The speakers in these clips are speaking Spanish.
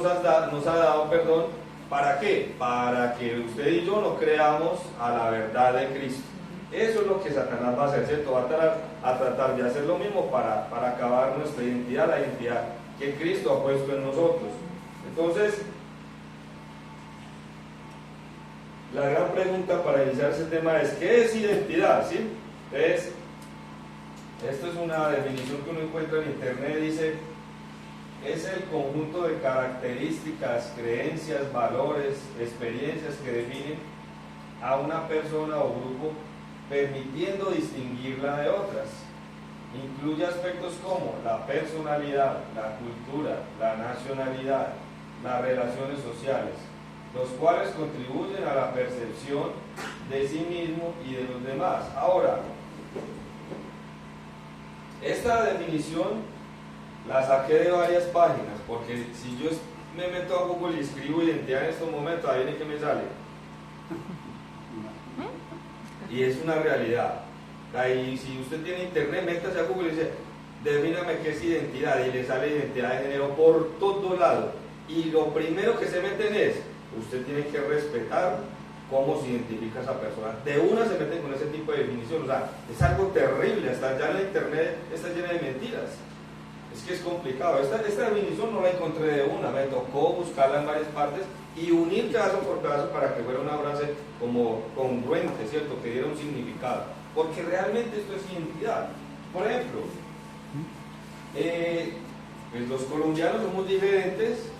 nos ha dado, perdón, ¿para qué? Para que usted y yo no creamos a la verdad de Cristo. Eso es lo que Satanás va a hacer, ¿cierto? Va a tratar de hacer lo mismo para acabar nuestra identidad, la identidad que Cristo ha puesto en nosotros. Entonces, la gran pregunta para iniciar ese tema es, ¿qué es identidad? ¿Sí? Entonces, esto es una definición que uno encuentra en internet, dice: es el conjunto de características, creencias, valores, experiencias que definen a una persona o grupo, permitiendo distinguirla de otras. Incluye aspectos como la personalidad, la cultura, la nacionalidad, las relaciones sociales, los cuales contribuyen a la percepción de sí mismo y de los demás. Ahora, esta definición la saqué de varias páginas, porque si yo me meto a Google y escribo identidad en estos momentos, ahí viene que me sale. Y es una realidad. Ahí, si usted tiene internet, métase a Google y dice: defíname qué es identidad, y le sale identidad de género por todo lado. Y lo primero que se meten es: usted tiene que respetar cómo se identifica esa persona. De una se meten con ese tipo de definición. O sea, es algo terrible. Hasta ya la internet está llena de mentiras. Es que es complicado. Esta definición no la encontré de una, me tocó buscarla en varias partes y unir pedazo por pedazo para que fuera una frase como congruente, ¿cierto? Que diera un significado. Porque realmente esto es identidad. Por ejemplo, pues los colombianos somos diferentes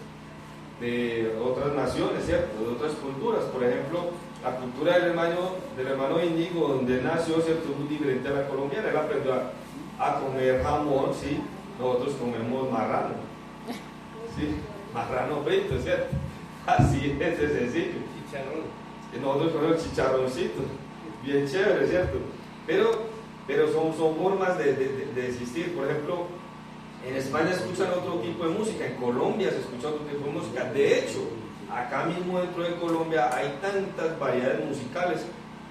de otras naciones, ¿cierto? De otras culturas. Por ejemplo, la cultura del hermano Íñigo, donde nació, ¿cierto? Es muy diferente a la colombiana. Él aprendió a comer jamón, ¿sí? Nosotros comemos marrano, ¿sí? Marrano frito, ¿cierto? Así es sencillo. Chicharrón. Nosotros comemos chicharroncito, bien chévere, ¿cierto? Pero son formas de existir. Por ejemplo, en España escuchan otro tipo de música, en Colombia se escucha otro tipo de música. De hecho, acá mismo dentro de Colombia hay tantas variedades musicales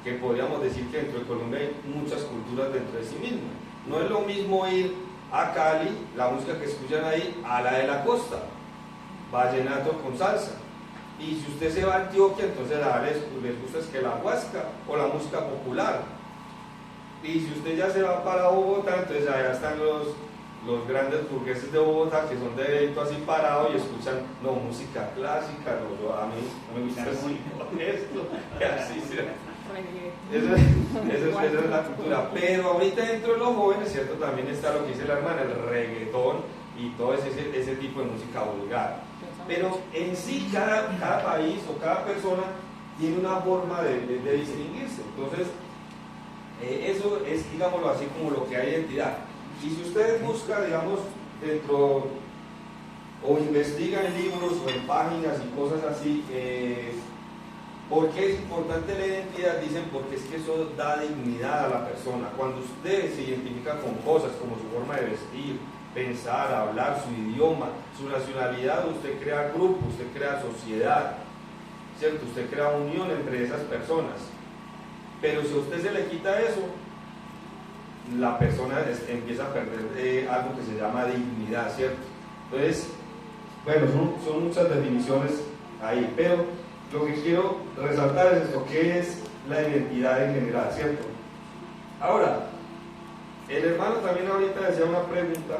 que podríamos decir que dentro de Colombia hay muchas culturas dentro de sí mismo. No es lo mismo ir a Cali, la música que escuchan ahí, a la de la costa, vallenato con salsa. Y si usted se va a Antioquia, entonces les gusta es que la huasca o la música popular. Y si usted ya se va para Bogotá, entonces allá están los grandes burgueses de Bogotá, que son de dedito así parado y escuchan música clásica. A mí no me gusta esto, y así será. Esa es la cultura. Pero ahorita dentro de los jóvenes, ¿cierto? También está lo que dice la hermana, el reggaetón y todo ese tipo de música vulgar. Pero en sí cada país o cada persona tiene una forma de distinguirse. Entonces, eso es, digámoslo así, como lo que hay identidad. Y si ustedes buscan, digamos, dentro o investigan en libros o en páginas y cosas así, ¿por qué es importante la identidad? Dicen porque es que eso da dignidad a la persona. Cuando usted se identifica con cosas como su forma de vestir, pensar, hablar, su idioma, su nacionalidad, usted crea grupo, usted crea sociedad, ¿cierto? Usted crea unión entre esas personas. Pero si a usted se le quita eso, la persona empieza a perder algo que se llama dignidad, ¿cierto? Entonces, bueno, son muchas definiciones ahí, pero lo que quiero resaltar es esto: ¿qué es la identidad en general, ¿cierto? Ahora, el hermano también ahorita decía una pregunta,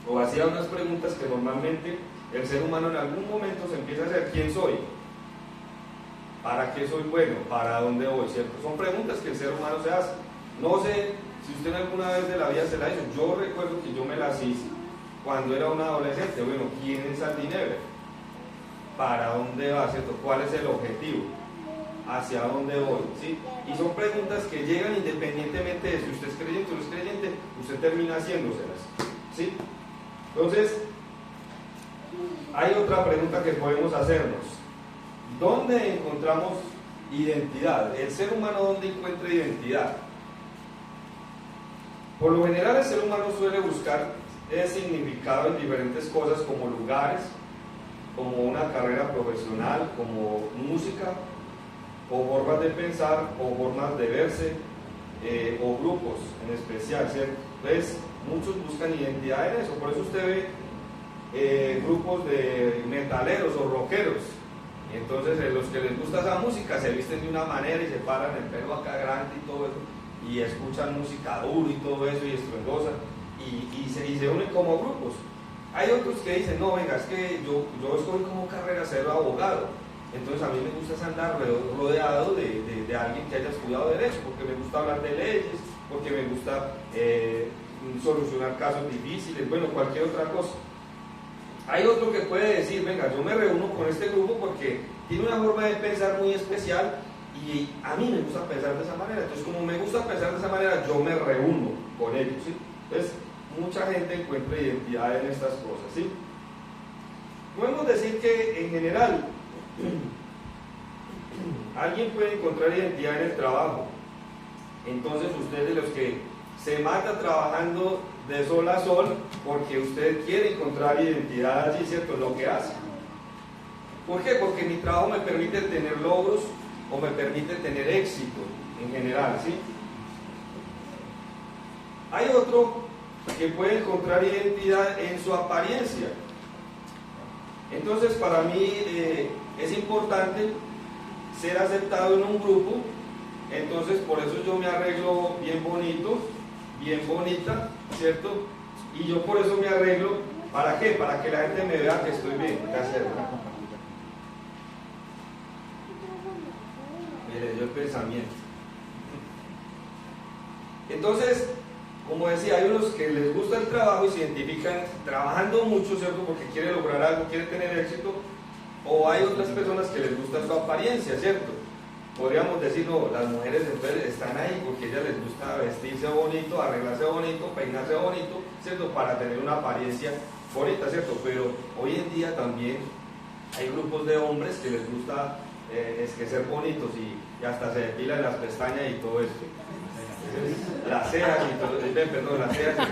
o hacía unas preguntas que normalmente el ser humano en algún momento se empieza a hacer: ¿quién soy? ¿Para qué soy bueno? ¿Para dónde voy? ¿Cierto? Son preguntas que el ser humano se hace. No sé si usted alguna vez de la vida se la hizo. Yo recuerdo que yo me las hice cuando era un adolescente. Bueno, ¿quién es Sardineve? ¿Para dónde va? ¿Cierto? ¿Cuál es el objetivo? ¿Hacia dónde voy? ¿Sí? Y son preguntas que llegan independientemente de si usted es creyente o no es creyente, usted termina haciéndoselas. ¿Sí? Entonces, hay otra pregunta que podemos hacernos: ¿dónde encontramos identidad? ¿El ser humano dónde encuentra identidad? Por lo general el ser humano suele buscar significado en diferentes cosas, como lugares, como una carrera profesional, como música, o formas de pensar, o formas de verse, o grupos en especial, ¿cierto? Entonces, muchos buscan identidad en eso. Por eso usted ve grupos de metaleros o rockeros. Entonces los que les gusta esa música se visten de una manera y se paran el pelo acá grande y todo eso, y escuchan música duro y todo eso y estruendosa, y se unen como grupos. Hay otros que dicen, no, venga, es que yo escogí como carrera ser abogado, entonces a mí me gusta andar rodeado de alguien que haya estudiado Derecho, porque me gusta hablar de leyes, porque me gusta solucionar casos difíciles, bueno, cualquier otra cosa. Hay otro que puede decir, venga, yo me reúno con este grupo porque tiene una forma de pensar muy especial y a mí me gusta pensar de esa manera. Entonces, como me gusta pensar de esa manera, yo me reúno con ellos, ¿sí? Entonces, mucha gente encuentra identidad en estas cosas, ¿sí? Podemos decir que, en general, alguien puede encontrar identidad en el trabajo. Entonces, usted de los que se mata trabajando de sol a sol porque usted quiere encontrar identidad allí, ¿cierto? En lo que hace. ¿Por qué? Porque mi trabajo me permite tener logros o me permite tener éxito en general, ¿sí? Hay otro que puede encontrar identidad en su apariencia. Entonces, para mí es importante ser aceptado en un grupo. Entonces, por eso yo me arreglo bien bonito, bien bonita, ¿cierto? Y yo por eso me arreglo, ¿para qué? Para que la gente me vea que estoy bien, que hacerlo. Me dio el pensamiento. Entonces, como decía, hay unos que les gusta el trabajo y se identifican trabajando mucho, ¿cierto? Porque quieren lograr algo, quieren tener éxito. O hay otras personas que les gusta su apariencia, ¿cierto? Podríamos decir, no, las mujeres entonces están ahí porque a ellas les gusta vestirse bonito, arreglarse bonito, peinarse bonito, ¿cierto? Para tener una apariencia bonita, ¿cierto? Pero hoy en día también hay grupos de hombres que les gusta ser bonitos y hasta se depilan las pestañas y todo esto. Las cejas y todo, perdón, las cejas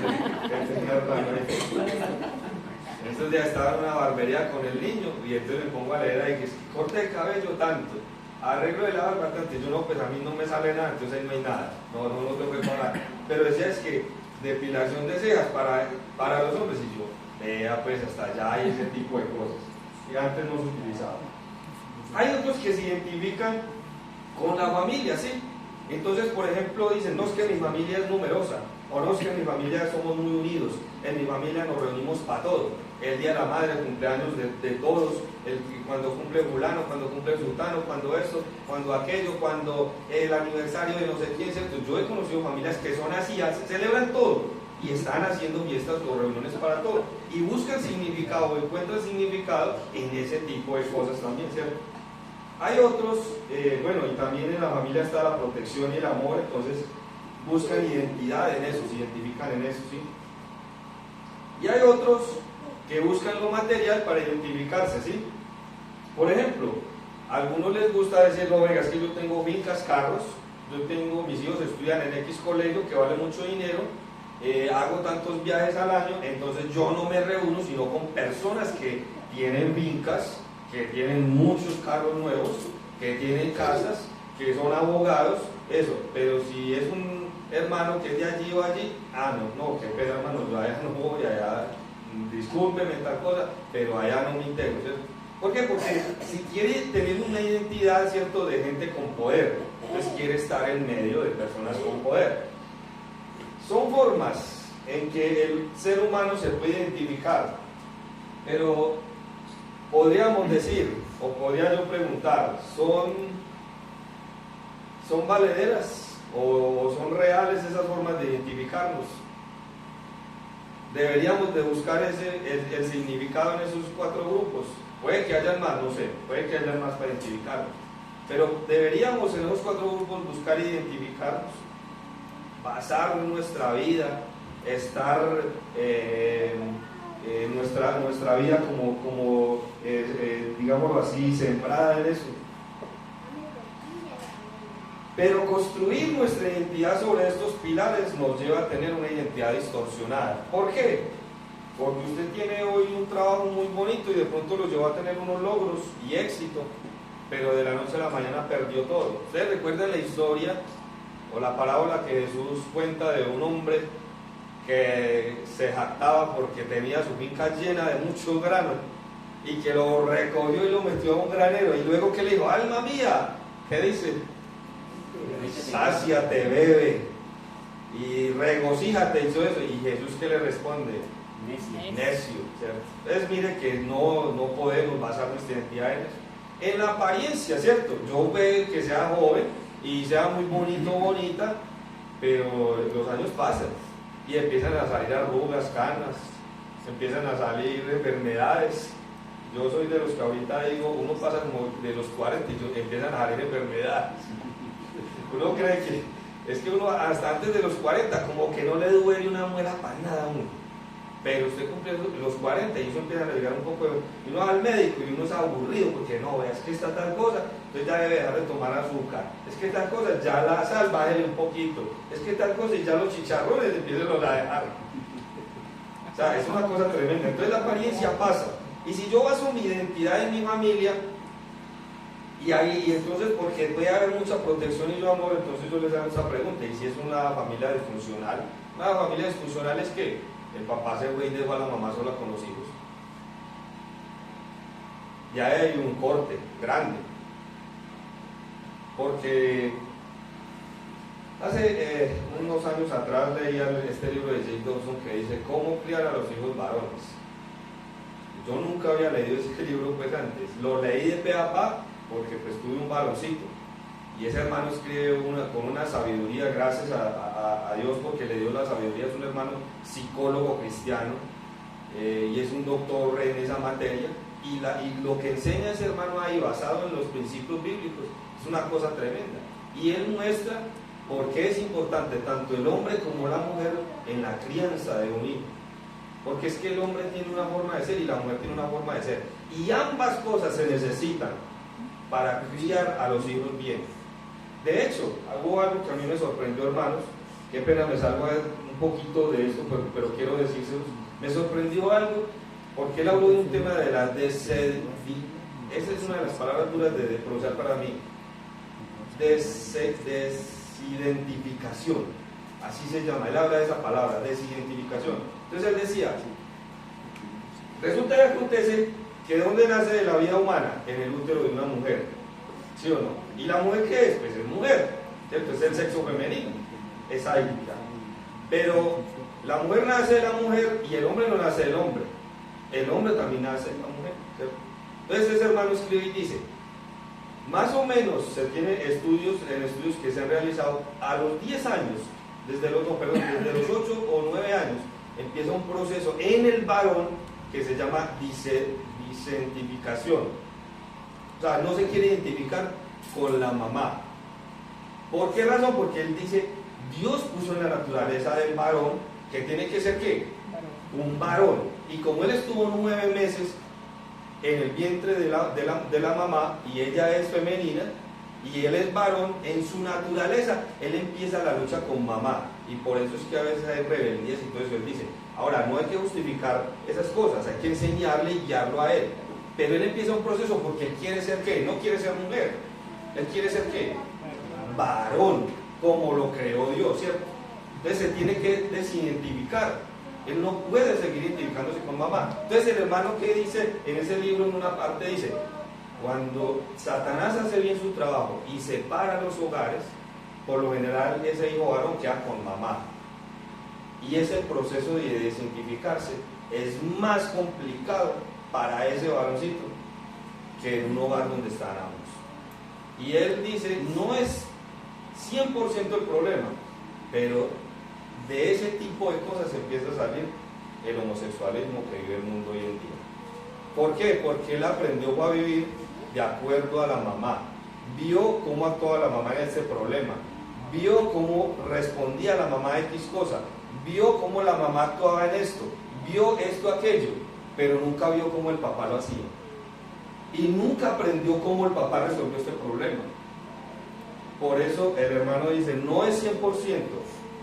y estos días estaba en una barbería con el niño y entonces me pongo a leer ahí que corte de cabello tanto, arreglo de la barba tanto, y yo no, pues a mí no me sale nada, entonces ahí no hay nada, no tengo que pagar. Pero decía es que depilación de cejas para los hombres, y yo, vea pues hasta allá hay ese tipo de cosas, y antes no se utilizaba. Hay otros que se identifican con la familia, ¿sí? Entonces, por ejemplo, dicen, no es que mi familia es numerosa, o no es que en mi familia somos muy unidos, en mi familia nos reunimos para todo, el día de la madre, el cumpleaños de todos, cuando cumple fulano, cuando cumple sultano, cuando esto, cuando aquello, cuando el aniversario de no sé quién, ¿cierto? Yo he conocido familias que son así, celebran todo, y están haciendo fiestas o reuniones para todo, y buscan significado o encuentran significado en ese tipo de cosas también, ¿cierto? Hay otros, bueno, y también en la familia está la protección y el amor, entonces buscan identidad en eso, se identifican en eso, ¿sí? Y hay otros que buscan lo material para identificarse, ¿sí? Por ejemplo, a algunos les gusta decir, no, venga, es que yo tengo fincas, carros, mis hijos estudian en X colegio que vale mucho dinero, hago tantos viajes al año, entonces yo no me reúno sino con personas que tienen fincas, que tienen muchos carros nuevos, que tienen casas, que son abogados, eso. Pero si es un hermano que es de allí o allí, no, qué pena, hermano, yo allá no voy, allá, discúlpeme tal cosa, pero allá no me integro, ¿cierto? ¿Por qué? Porque si quiere tener una identidad, ¿cierto?, de gente con poder, entonces quiere estar en medio de personas con poder. Son formas en que el ser humano se puede identificar, pero podríamos decir, o podría yo preguntar, ¿son valederas o son reales esas formas de identificarnos? Deberíamos de buscar el significado en esos 4 grupos. Puede que hayan más, no sé, puede que hayan más para identificarnos, pero deberíamos en esos 4 grupos buscar identificarnos, basar nuestra vida, estar nuestra vida como digámoslo así, sembrada en eso. Pero construir nuestra identidad sobre estos pilares nos lleva a tener una identidad distorsionada. ¿Por qué? Porque usted tiene hoy un trabajo muy bonito y de pronto lo llevó a tener unos logros y éxito, pero de la noche a la mañana perdió todo. Ustedes recuerdan la historia o la parábola que Jesús cuenta de un hombre que se jactaba porque tenía su finca llena de muchos granos y que lo recogió y lo metió a un granero, y luego que le dijo, alma mía, ¿qué dice? Sáciate, bebe y regocíjate y todo eso. Y Jesús, ¿qué le responde? Necio, ¿cierto? Entonces mire que no podemos basar nuestra identidad en la apariencia, ¿cierto? Yo veo que sea joven y sea muy bonito o bonita, pero los años pasan y empiezan a salir arrugas, canas, empiezan a salir enfermedades. Yo soy de los que ahorita digo, uno pasa como de los 40 y empiezan a salir enfermedades. Uno cree que es que uno hasta antes de los 40 como que no le duele una muela para nada a uno, pero usted cumple los 40 y eso empieza a llegar un poco y uno va al médico y uno es aburrido porque no, es que está tal cosa, entonces ya debe dejar de tomar azúcar, es que tal cosa, ya la sal bájele un poquito, es que tal cosa y ya los chicharrones empiezan a dejar. O sea, es una cosa tremenda. Entonces la apariencia pasa, y si yo baso mi identidad en mi familia, y entonces, porque puede haber mucha protección y yo amor, entonces yo les hago esta pregunta, y si es una familia disfuncional, una familia disfuncional es que el papá se fue y dejó a la mamá sola con los hijos. Ya hay un corte grande, porque hace unos años atrás leía este libro de Jake Dawson que dice cómo criar a los hijos varones. Yo nunca había leído ese libro pues antes, lo leí de pe a pa porque pues tuve un varoncito y ese hermano escribe con una sabiduría, gracias a Dios porque le dio la sabiduría, es un hermano psicólogo cristiano y es un doctor en esa materia, y lo que enseña ese hermano ahí basado en los principios bíblicos es una cosa tremenda, y él muestra por qué es importante tanto el hombre como la mujer en la crianza de un hijo. Porque es que el hombre tiene una forma de ser y la mujer tiene una forma de ser, y ambas cosas se necesitan para criar a los hijos bien. De hecho, hubo algo que a mí me sorprendió, hermanos, qué pena me salgo un poquito de esto, pero quiero decírselos. Me sorprendió algo porque él habló de un tema de la desidentificación. Esa es una de las palabras duras de pronunciar para mí. Desidentificación, así se llama. Él habla de esa palabra, desidentificación. Entonces él decía, resulta que acontece que ¿dónde nace de la vida humana? En el útero de una mujer, ¿sí o no? ¿Y la mujer qué es? Pues es mujer, ¿cierto? Es el sexo femenino, es ahí ya. Pero la mujer nace de la mujer y el hombre no nace del hombre, el hombre también nace de la mujer, ¿cierto? Entonces ese hermano escribe y dice, más o menos se tiene estudios que se han realizado a los 10 años, desde los 8 o 9 años, empieza un proceso en el varón que se llama desidentificación. O sea, no se quiere identificar con la mamá. ¿Por qué razón? Porque él dice, Dios puso en la naturaleza del varón que tiene que ser ¿qué? Un varón. Y como él estuvo 9 meses en el vientre de la mamá y ella es femenina y él es varón, en su naturaleza él empieza la lucha con mamá, y por eso es que a veces hay rebeldías y todo eso. Él dice, ahora no hay que justificar esas cosas, hay que enseñarle y guiarlo a él, pero él empieza un proceso porque él quiere ser ¿qué? No quiere ser mujer, él quiere ser ¿qué? Varón, como lo creó Dios, ¿cierto? Entonces se tiene que desidentificar. Él no puede seguir identificándose con mamá. Entonces el hermano que dice en ese libro, en una parte dice, cuando Satanás hace bien su trabajo y separa los hogares, por lo general ese hijo varón queda con mamá, y ese proceso de desidentificarse es más complicado para ese varoncito que en un hogar donde están ambos. Y él dice, no es 100% el problema, pero de ese tipo de cosas empieza a salir el homosexualismo que vive el mundo hoy en día. ¿Por qué? Porque él aprendió a vivir de acuerdo a la mamá, vio cómo actuaba la mamá en ese problema, vio cómo respondía la mamá a X cosa, vio cómo la mamá actuaba en esto, vio esto, aquello, pero nunca vio cómo el papá lo hacía. Y nunca aprendió cómo el papá resolvió este problema. Por eso el hermano dice, no es 100%,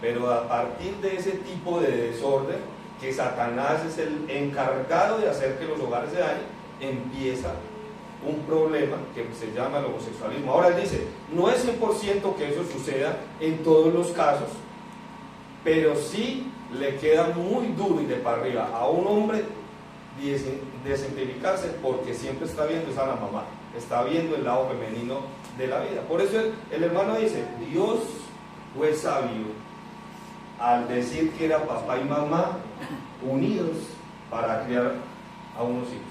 pero a partir de ese tipo de desorden, que Satanás es el encargado de hacer que los hogares se dañen, empieza un problema que se llama el homosexualismo. Ahora él dice, no es 100% que eso suceda en todos los casos, pero sí le queda muy duro y de para arriba a un hombre desidentificarse, porque siempre está viendo esa la mamá, está viendo el lado femenino de la vida. Por eso el hermano dice, Dios fue sabio al decir que era papá y mamá unidos para criar a unos hijos.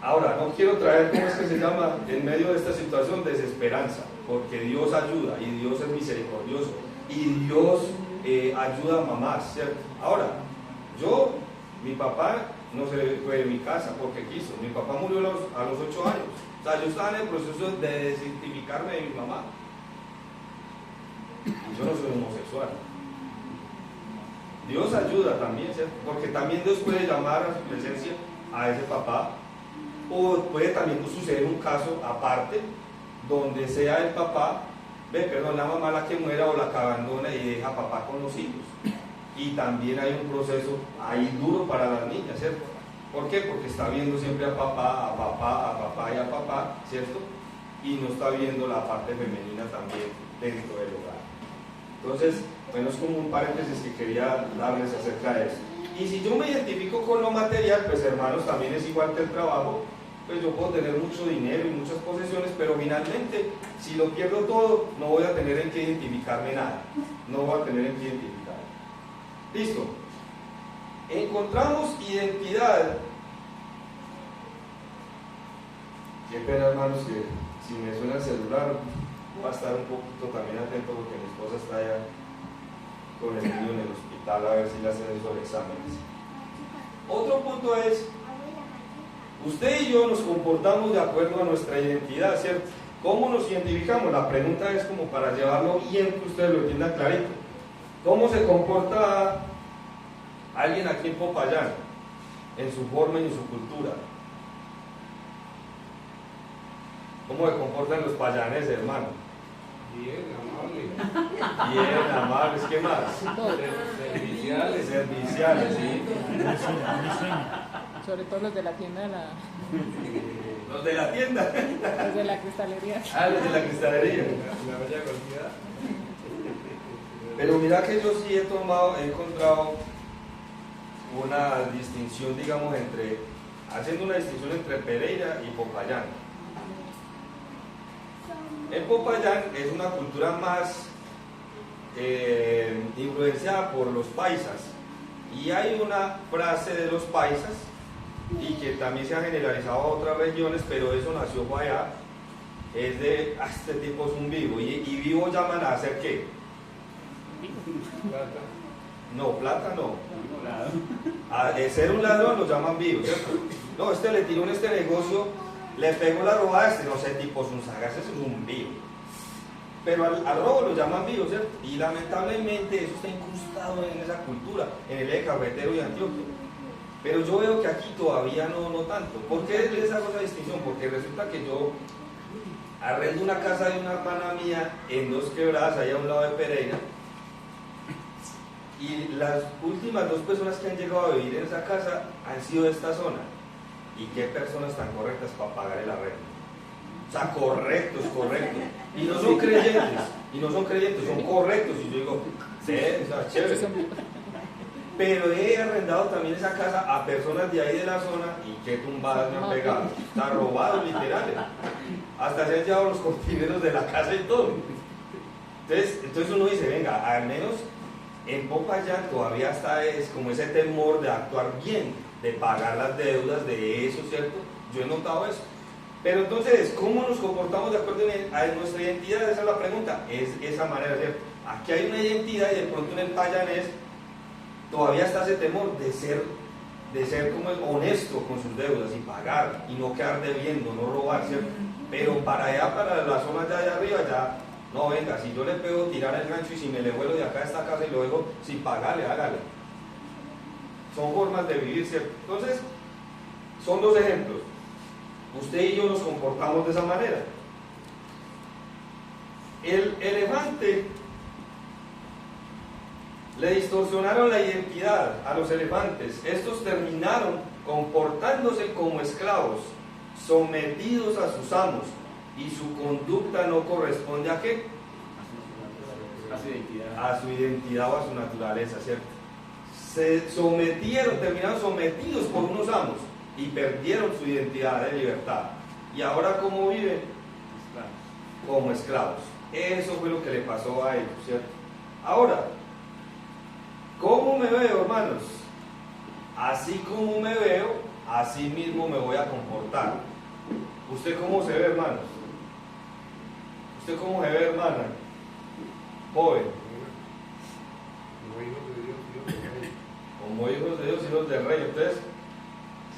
Ahora, no quiero traer, ¿cómo es que se llama? En medio de esta situación, desesperanza, porque Dios ayuda y Dios es misericordioso y Dios ayuda a mamás, ¿cierto? Ahora, mi papá no se fue de mi casa porque quiso, mi papá murió a los 8 años, o sea, yo estaba en el proceso de desidentificarme de mi mamá, y yo no soy homosexual. Dios ayuda también, ¿cierto? Porque también Dios puede llamar a su presencia a ese papá, o puede también suceder un caso aparte donde sea el papá, la mamá la que muera o la que abandona y deja a papá con los hijos. Y también hay un proceso ahí duro para las niñas, ¿cierto? ¿Por qué? Porque está viendo siempre a papá y a papá, ¿cierto? Y no está viendo la parte femenina también dentro del hogar. Entonces, bueno, es como un paréntesis que quería darles acerca de eso. Y si yo me identifico con lo material, pues hermanos, también es igual que el trabajo, pues yo puedo tener mucho dinero y muchas posesiones, pero finalmente, si lo pierdo todo, no voy a tener en qué identificarme nada. No voy a tener en qué identificar. Listo. Encontramos identidad. Qué pena, hermanos, que si me suena el celular, va a estar un poquito también atento porque mi esposa está allá con el niño en el hospital a ver si le hacen esos exámenes. Otro punto es, usted y yo nos comportamos de acuerdo a nuestra identidad, ¿cierto? ¿Cómo nos identificamos? La pregunta es como para llevarlo bien, que ustedes lo entiendan clarito. ¿Cómo se comporta alguien aquí en Popayán, en su forma y en su cultura? ¿Cómo se comportan los payaneses, hermano? Bien, amable. Bien, amables, ¿qué más? Serviciales. Serviciales, sí. Sobre todo los de la tienda de la... Los de la tienda. Los de la cristalería. Ah, los de la cristalería. La bella cantidad. Pero mira que yo sí he encontrado una distinción, digamos, haciendo una distinción entre Pereira y Popayán. En Popayán es una cultura más influenciada por los paisas, y hay una frase de los paisas y que también se ha generalizado a otras regiones, pero eso nació por allá, es de este tipo es un vivo, y vivo llaman a hacer ¿qué? Plata. No, plata no. A ser un ladrón lo llaman vivo, ¿cierto? No, le tiró en este negocio, le pegó la robada a no sé, tipo es un sagas, es un vivo. Pero al robo lo llaman vivo, ¿cierto? Y lamentablemente eso está incrustado en esa cultura, en el eje cafetero y Antioquia. Pero yo veo que aquí todavía no tanto. ¿Por qué les hago esa distinción? Porque resulta que yo arrendo una casa de una hermana mía en Dos Quebradas, allá a un lado de Pereira, y las últimas 2 personas que han llegado a vivir en esa casa han sido de esta zona. ¿Y qué personas tan correctas para pagar el arrendo? O sea, correctos. Y no son creyentes, son correctos. Y yo digo, sí, o sea, chévere. Pero he arrendado también esa casa a personas de ahí de la zona, y qué tumbadas me han pegado. Está robado, literal. Hasta se han llevado los cortineros de la casa y todo. Entonces uno dice, venga, al menos en Popayán todavía está como ese temor de actuar bien, de pagar las deudas, de eso, ¿cierto? Yo he notado eso. Pero entonces, ¿cómo nos comportamos de acuerdo a nuestra identidad? Esa es la pregunta. Es esa manera, ¿cierto? Aquí hay una identidad, y de pronto en el payanés todavía está ese temor de ser como honesto con sus deudas y pagar, y no quedar debiendo, no robar, ¿cierto? Pero para allá, para la zona de allá arriba, ya, no, venga, si yo le pego tirar el gancho y si me le vuelo de acá a esta casa y lo dejo sin pagarle, hágale. Son formas de vivir, ¿cierto? Entonces, son 2 ejemplos. Usted y yo nos comportamos de esa manera. El elefante, le distorsionaron la identidad a los elefantes. Estos terminaron comportándose como esclavos, sometidos a sus amos, y su conducta no corresponde ¿a qué? A a su identidad o a su naturaleza, ¿cierto? Se sometieron, terminaron sometidos por unos amos y perdieron su identidad de libertad. Y ahora, ¿cómo viven? Como esclavos. Eso fue lo que le pasó a ellos, ¿cierto? Ahora, ¿cómo me veo, hermanos? Así como me veo, así mismo me voy a comportar. ¿Usted cómo se ve, hermanos? ¿Usted cómo se ve, hermana? Joven. Como hijos de Dios, hijos del Rey. Entonces,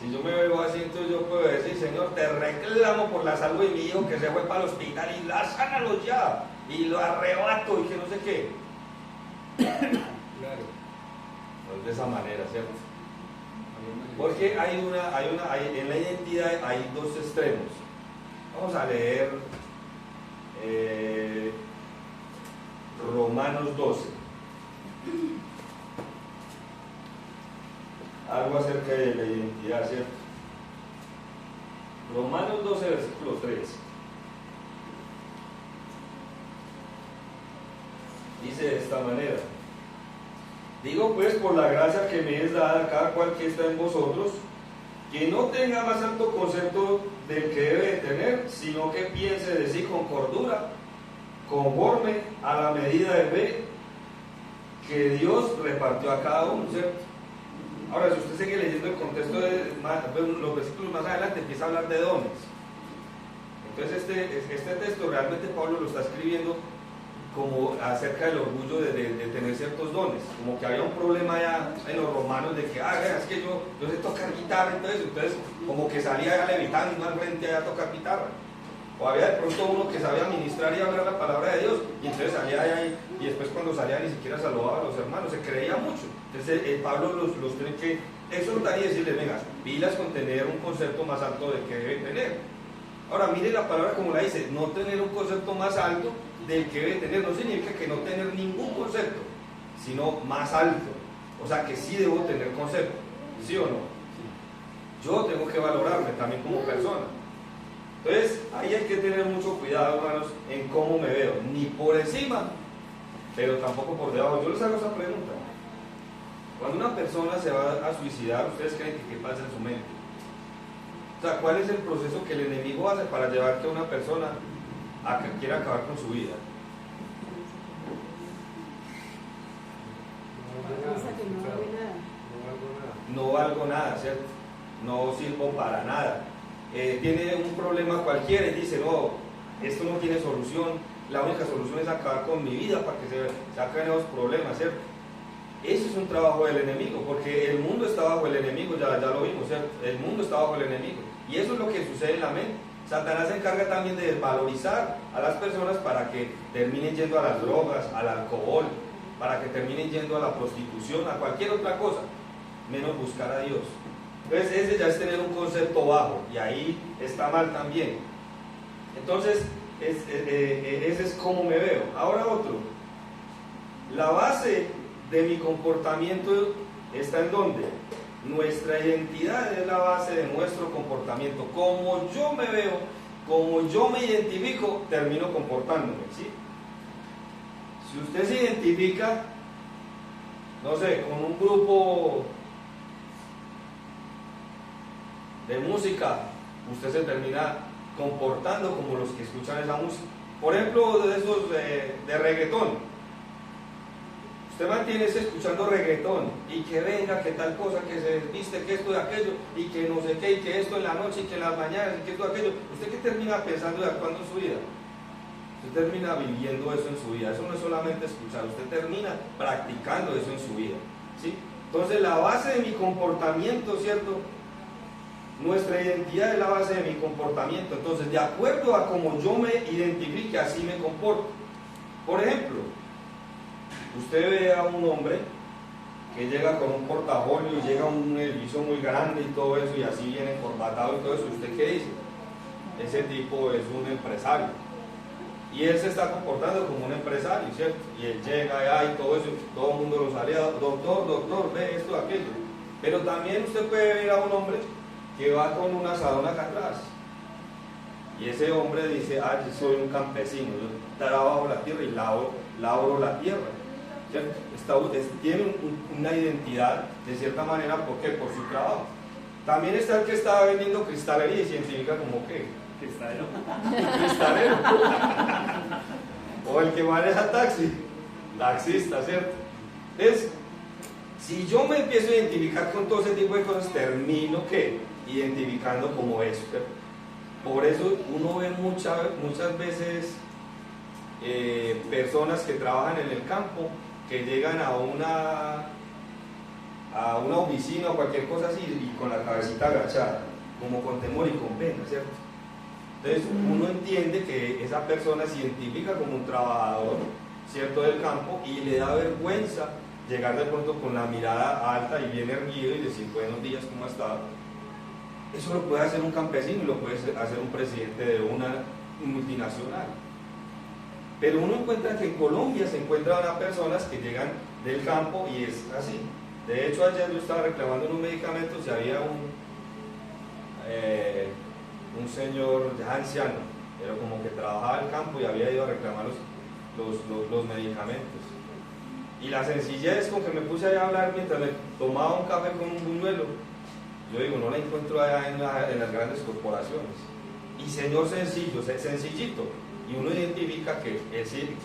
si yo me veo así, entonces yo puedo decir: Señor, te reclamo por la salud de mi hijo que se fue para el hospital y sánalo ya, y lo arrebato y que no sé qué. Claro. No es de esa manera, ¿cierto? Porque en la identidad hay dos extremos. Vamos a leer Romanos 12. Algo acerca de la identidad, ¿cierto? Romanos 12, versículo 3. Dice de esta manera: digo pues, por la gracia que me es dada a cada cual que está en vosotros, que no tenga más alto concepto del que debe de tener, sino que piense de sí con cordura, conforme a la medida de fe que Dios repartió a cada uno, ¿cierto? Ahora, si usted sigue leyendo el contexto de los versículos más adelante, empieza a hablar de dones. Entonces este texto realmente Pablo lo está escribiendo como acerca del orgullo de tener ciertos dones, como que había un problema ya en los romanos de que, es que yo sé tocar guitarra, entonces como que salía ya levitando al frente allá a tocar guitarra, o había de pronto uno que sabía ministrar y hablar la palabra de Dios, y entonces salía allá y después cuando salía ni siquiera saludaba a los hermanos, se creía mucho. Entonces Pablo los tiene que exhortar y decirles: venga, pilas con tener un concepto más alto del que deben tener. Ahora mire la palabra como la dice: no tener un concepto más alto del que debe tener, no significa que no tener ningún concepto, sino más alto. O sea que sí debo tener concepto, ¿sí o no? Yo tengo que valorarme también como persona. Entonces ahí hay que tener mucho cuidado, hermanos, en cómo me veo, ni por encima, pero tampoco por debajo. Yo les hago esa pregunta: cuando una persona se va a suicidar, ¿ustedes creen que qué pasa en su mente? O sea, ¿cuál es el proceso que el enemigo hace para llevar que una persona a que quiera acabar con su vida? No valgo nada, ¿cierto? No sirvo para nada. Tiene un problema cualquiera y dice: no, esto no tiene solución, la única solución es acabar con mi vida para que se acaben los problemas, ¿cierto? Eso es un trabajo del enemigo, porque el mundo está bajo el enemigo, ya lo vimos, ¿cierto? El mundo está bajo el enemigo, y eso es lo que sucede en la mente. Satanás se encarga también de desvalorizar a las personas para que terminen yendo a las drogas, al alcohol, para que terminen yendo a la prostitución, a cualquier otra cosa, menos buscar a Dios. Entonces ese ya es tener un concepto bajo, y ahí está mal también. Entonces ese es como me veo. Ahora otro: la base de mi comportamiento está en ¿dónde? Nuestra identidad es la base de nuestro comportamiento. Como yo me veo, como yo me identifico, termino comportándome, ¿sí? Si usted se identifica, no sé, con un grupo de música, usted se termina comportando como los que escuchan esa música. Por ejemplo, de esos de reggaetón. Usted mantiene escuchando reggaetón y que venga, que tal cosa, que se viste, que esto y aquello, y que no sé qué, y que esto en la noche, y que en las mañanas, y que esto y aquello. ¿Usted qué termina pensando y actuando en su vida? Usted termina viviendo eso en su vida. Eso no es solamente escuchar, usted termina practicando eso en su vida, ¿sí? Entonces la base de mi comportamiento, ¿cierto? Nuestra identidad es la base de mi comportamiento. Entonces, de acuerdo a cómo yo me identifique, así me comporto. Por ejemplo, usted ve a un hombre que llega con un portafolio y llega a un edificio muy grande y todo eso, y así viene encorbatado y todo eso. ¿Usted qué dice? Ese tipo es un empresario. Y él se está comportando como un empresario, ¿cierto? Y él llega allá y todo eso, todo el mundo lo salía: doctor, ve esto, aquello. Pero también usted puede ver a un hombre que va con un asadón acá atrás. Y ese hombre dice, ah, yo soy un campesino, yo trabajo la tierra y labro la tierra. ¿Cierto? Tiene una identidad de cierta manera, ¿por qué? Por su trabajo. También está el que estaba vendiendo cristalería y se identifica como ¿qué? Cristalero. Cristalero. O el que maneja taxi, taxista, ¿cierto? Entonces, si yo me empiezo a identificar con todo ese tipo de cosas, termino ¿qué? Identificando como eso, ¿cierto? Por eso uno ve muchas veces personas que trabajan en el campo, que llegan a una oficina o cualquier cosa así y con la cabecita agachada, como con temor y con pena, ¿cierto? Entonces uno entiende que esa persona se identifica como un trabajador, ¿cierto?, del campo, y le da vergüenza llegar de pronto con la mirada alta y bien erguido y decir buenos días, ¿cómo ha estado? Eso lo puede hacer un campesino y lo puede hacer un presidente de una multinacional. Pero uno encuentra que en Colombia se encuentran a personas que llegan del campo y es así. De hecho, ayer yo estaba reclamando unos medicamentos y había un señor ya anciano, pero como que trabajaba en el campo y había ido a reclamar los medicamentos. Y la sencillez con que me puse allá a hablar mientras me tomaba un café con un buñuelo, yo digo, no la encuentro allá en las grandes corporaciones. Y señor sencillo, sencillito. Y uno identifica que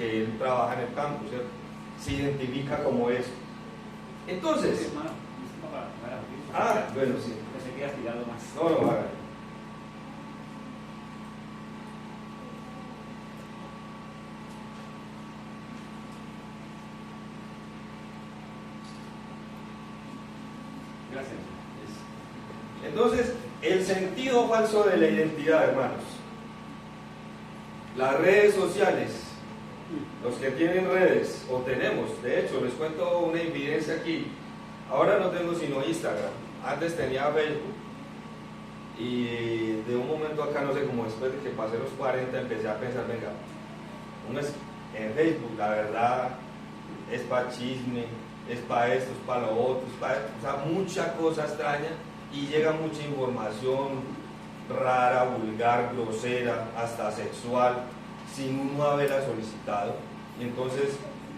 él trabaja en el campo, ¿cierto? Se identifica como eso. Entonces... Sí, hermano, bueno, sí. Pensé que había tirado más. No, haga. Gracias. Entonces, el sentido falso de la identidad, hermanos. Las redes sociales, los que tienen redes, o tenemos, de hecho, les cuento una evidencia aquí. Ahora no tengo sino Instagram, antes tenía Facebook, y de un momento acá, no sé, como después de que pasé los 40, empecé a pensar, venga, uno es en Facebook, la verdad, es para chisme, es para esto, es para lo otro, es para, o sea, mucha cosa extraña, y llega mucha información rara, vulgar, grosera, hasta sexual, sin uno haberla solicitado. Y entonces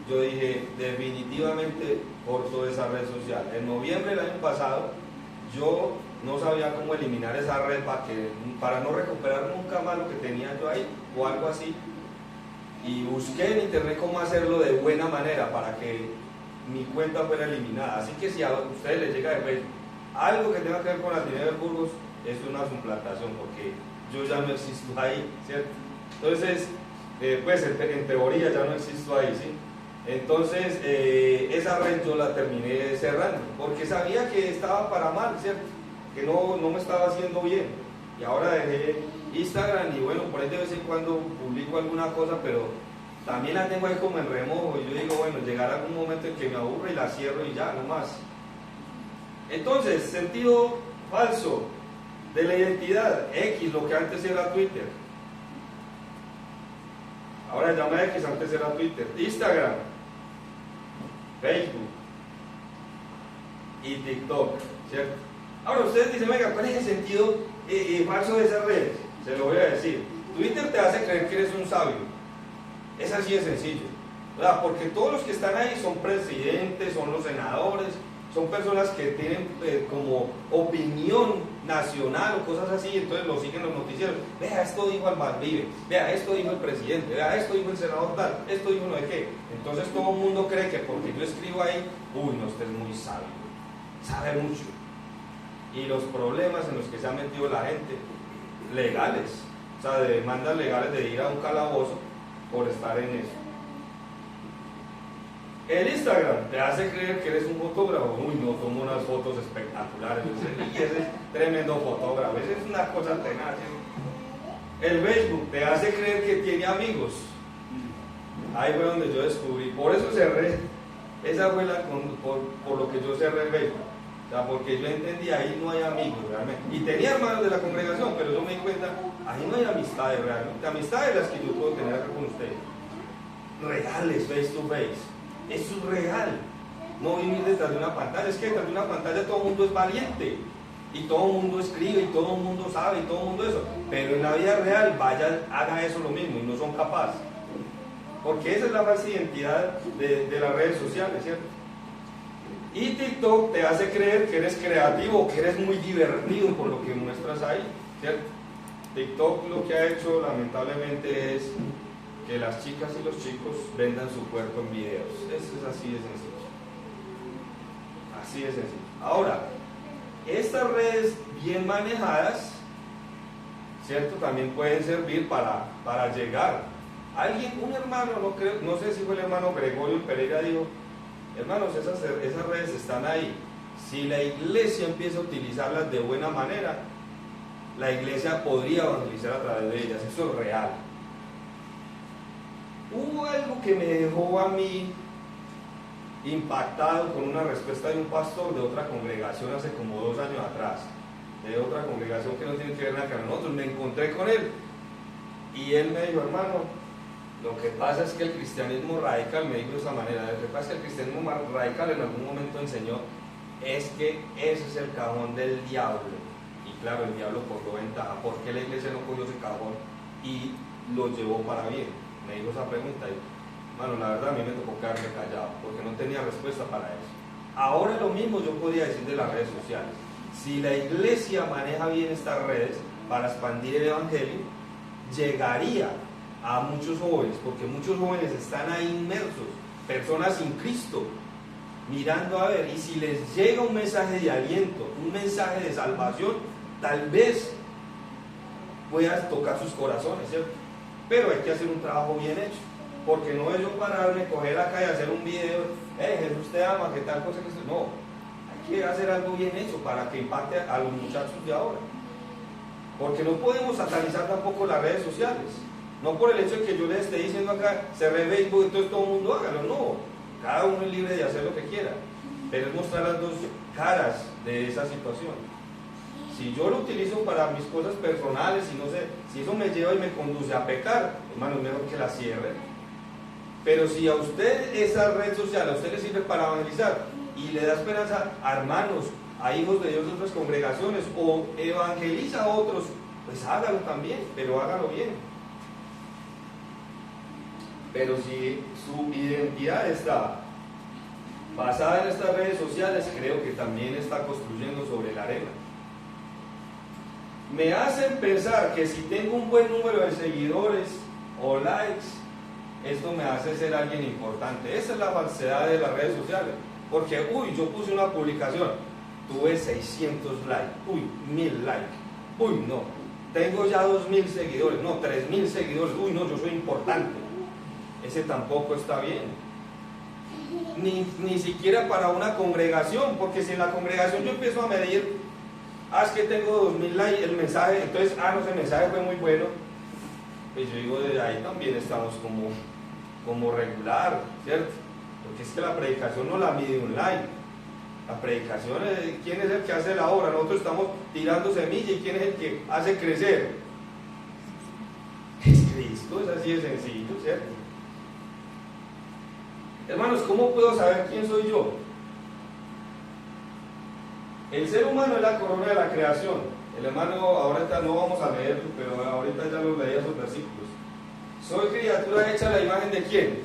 yo dije, definitivamente corto esa red social. En noviembre del año pasado, yo no sabía cómo eliminar esa red para no recuperar nunca más lo que tenía yo ahí, o algo así. Y busqué en internet cómo hacerlo de buena manera para que mi cuenta fuera eliminada. Así que si a ustedes les llega de Facebook algo que tenga que ver con la Trinidad de Burgos, es una suplantación, porque yo ya no existo ahí, ¿cierto? Entonces, pues en teoría ya no existo ahí, ¿sí? Entonces, esa red yo la terminé cerrando, porque sabía que estaba para mal, ¿cierto? Que no me estaba haciendo bien. Y ahora dejé Instagram y bueno, por ahí de vez en cuando publico alguna cosa, pero también la tengo ahí como en remojo. Y yo digo, bueno, llegará algún momento en que me aburre y la cierro y ya, no más. Entonces, sentido falso de la identidad, X, lo que antes era Twitter. Ahora se llama X, antes era Twitter. Instagram, Facebook y TikTok, ¿cierto? Ahora ustedes dicen, venga, ¿cuál es el sentido falso de esas redes? Se lo voy a decir. Twitter te hace creer que eres un sabio. Es así de sencillo, ¿verdad? Porque todos los que están ahí son presidentes, son los senadores, son personas que tienen como opinión nacional o cosas así, entonces lo siguen los noticieros. Vea, esto dijo Almavive, vea, esto dijo el presidente, vea, esto dijo el senador tal, esto dijo no de qué. Entonces todo el mundo cree que porque yo escribo ahí, uy, no, usted es muy sabio, sabe mucho. Y los problemas en los que se ha metido la gente, legales, o sea, de demandas legales de ir a un calabozo por estar en eso. El Instagram te hace creer que eres un fotógrafo. Uy, no, tomo unas fotos espectaculares. Y ese es tremendo fotógrafo. Esa es una cosa tenaz. El Facebook te hace creer que tiene amigos. Ahí fue donde yo descubrí. Por eso cerré. Esa fue por lo que yo cerré el Facebook. O sea, porque yo entendí, ahí no hay amigos realmente. Y tenía hermanos de la congregación, pero yo me di cuenta, ahí no hay amistades realmente. Amistades las que yo puedo tener acá con ustedes. Reales, face to face. Eso es real, no vivir detrás de una pantalla. Es que detrás de una pantalla todo el mundo es valiente, y todo el mundo escribe y todo el mundo sabe y todo el mundo eso, pero en la vida real vayan, hagan eso lo mismo y no son capaces, porque esa es la falsa identidad de las redes sociales, ¿cierto? Y TikTok te hace creer que eres creativo, que eres muy divertido por lo que muestras ahí, ¿cierto? TikTok lo que ha hecho lamentablemente es que las chicas y los chicos vendan su cuerpo en videos. Eso es así de sencillo. Así de sencillo. Ahora, estas redes bien manejadas, ¿cierto? También pueden servir para llegar. Alguien, un hermano, no sé si fue el hermano Gregorio Pereira, dijo, hermanos, esas redes están ahí. Si la iglesia empieza a utilizarlas de buena manera, la iglesia podría evangelizar a través de ellas. Eso es real. Hubo algo que me dejó a mí impactado con una respuesta de un pastor de otra congregación hace como 2 años atrás, de otra congregación que no tiene que ver nada con nosotros. Me encontré con él y él me dijo, hermano, lo que pasa es que el cristianismo radical, me dijo de esa manera, lo que pasa es que el cristianismo radical en algún momento enseñó es que ese es el cajón del diablo, y claro, el diablo cogió ventaja. ¿Por qué la iglesia no cogió ese cajón y lo llevó para bien? Me dijo esa pregunta y, bueno, la verdad a mí me tocó quedarme callado porque no tenía respuesta para eso. Ahora lo mismo yo podría decir de las redes sociales. Si la iglesia maneja bien estas redes para expandir el evangelio, llegaría a muchos jóvenes, porque muchos jóvenes están ahí inmersos, personas sin Cristo, mirando a ver, y si les llega un mensaje de aliento, un mensaje de salvación, tal vez puedas tocar sus corazones, ¿cierto? Pero hay que hacer un trabajo bien hecho, porque no es yo pararme, coger acá y hacer un video, Jesús te ama, que tal cosa que esto. No, hay que hacer algo bien hecho para que impacte a los muchachos de ahora, porque no podemos satanizar tampoco las redes sociales, no por el hecho de que yo les esté diciendo acá, cerré Facebook, entonces todo el mundo hágalo, no, cada uno es libre de hacer lo que quiera, pero es mostrar las dos caras de esa situación. Si yo lo utilizo para mis cosas personales y no sé, si eso me lleva y me conduce a pecar, hermano, es mejor que la cierre. Pero si a usted esa red social, a usted le sirve para evangelizar y le da esperanza a hermanos, a hijos de Dios de otras congregaciones, o evangeliza a otros, pues hágalo también, pero hágalo bien. Pero si su identidad está basada en estas redes sociales, creo que también está construyendo sobre la arena. Me hacen pensar que si tengo un buen número de seguidores o likes, esto me hace ser alguien importante. Esa es la falsedad de las redes sociales. Porque, yo puse una publicación, tuve 600 likes, 1000 likes, no, tengo ya 2000 seguidores, no, 3000 seguidores, no, yo soy importante. Ese tampoco está bien. Ni siquiera para una congregación, porque si en la congregación yo empiezo a medir, es que tengo 2000 likes, el mensaje, entonces, no sé, el mensaje fue muy bueno, pues yo digo, de ahí también estamos como regular, ¿cierto? Porque es que la predicación no la mide un like, la predicación es, ¿quién es el que hace la obra? Nosotros estamos tirando semilla, y ¿quién es el que hace crecer? Es Cristo, es así de sencillo, ¿cierto? Hermanos, ¿cómo puedo saber quién soy yo? El ser humano es la corona de la creación. El hermano, ahorita no vamos a leerlo, pero ahorita ya los leía esos versículos. Soy criatura hecha a la imagen ¿de quién?